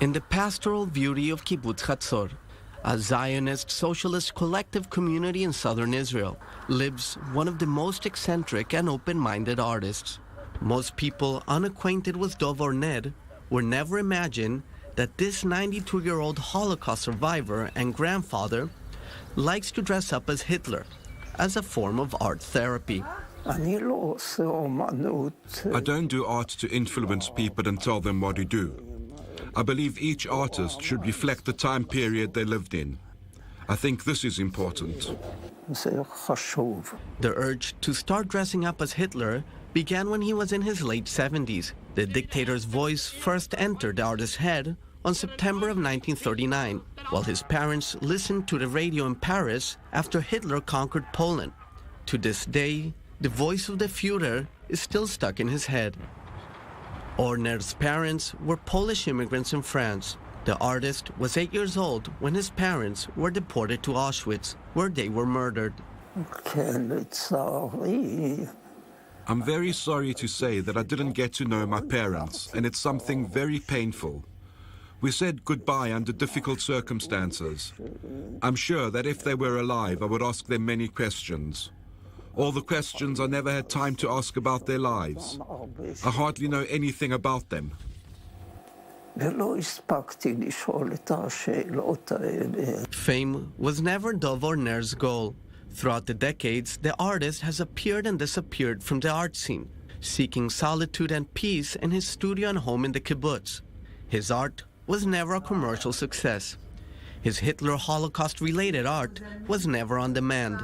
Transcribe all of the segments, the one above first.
In the pastoral beauty of Kibbutz Hatzor, a Zionist socialist collective community in southern Israel, lives one of the most eccentric and open-minded artists. Most people unacquainted with Dov Or Ner would never imagine that this 92-year-old Holocaust survivor and grandfather likes to dress up as Hitler as a form of art therapy. I don't do art to influence people and tell them what to do. I believe each artist should reflect the time period they lived in. I think this is important. The urge to start dressing up as Hitler began when he was in his late 70s. The dictator's voice first entered the artist's head on September of 1939, while his parents listened to the radio in Paris after Hitler conquered Poland. To this day, the voice of the Führer is still stuck in his head. Or Ner's parents were Polish immigrants in France. The artist was 8 years old when his parents were deported to Auschwitz, where they were murdered. I'm very sorry to say that I didn't get to know my parents, and it's something very painful. We said goodbye under difficult circumstances. I'm sure that if they were alive, I would ask them many questions. All the questions I never had time to ask about their lives. I hardly know anything about them. Fame was never Dov Or Ner's goal. Throughout the decades, the artist has appeared and disappeared from the art scene, seeking solitude and peace in his studio and home in the kibbutz. His art was never a commercial success. His Hitler Holocaust-related art was never on demand.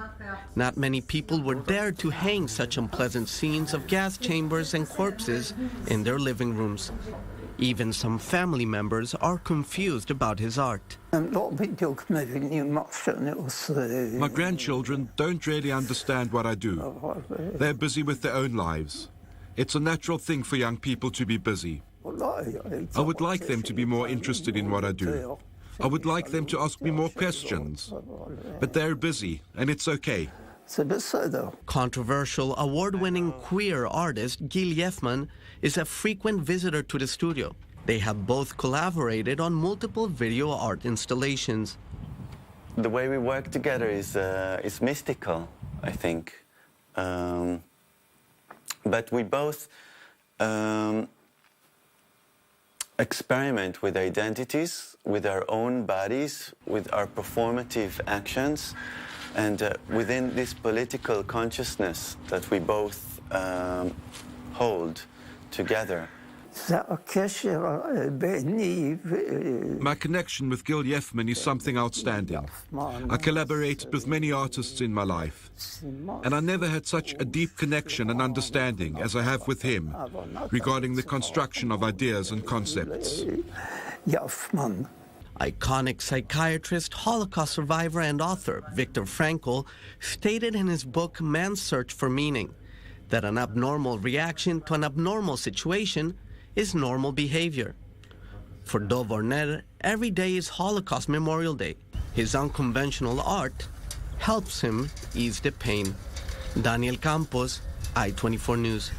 Not many people would dare to hang such unpleasant scenes of gas chambers and corpses in their living rooms. Even some family members are confused about his art. My grandchildren don't really understand what I do. They're busy with their own lives. It's a natural thing for young people to be busy. I would like them to be more interested in what I do. I would like them to ask me more questions. But they're busy, and it's okay. Controversial, award-winning queer artist Gil Yefman is a frequent visitor to the studio. They have both collaborated on multiple video art installations. The way we work together is mystical, I think. But we both experiment with identities, with our own bodies, with our performative actions, and within this political consciousness that we both hold together. My connection with Gil Yefman is something outstanding. I collaborated with many artists in my life, and I never had such a deep connection and understanding as I have with him regarding the construction of ideas and concepts. Iconic psychiatrist, Holocaust survivor, and author Viktor Frankl stated in his book Man's Search for Meaning that an abnormal reaction to an abnormal situation is normal behavior. For Dov Or Ner, every day is Holocaust Memorial Day. His unconventional art helps him ease the pain. Daniel Campos, I-24 News.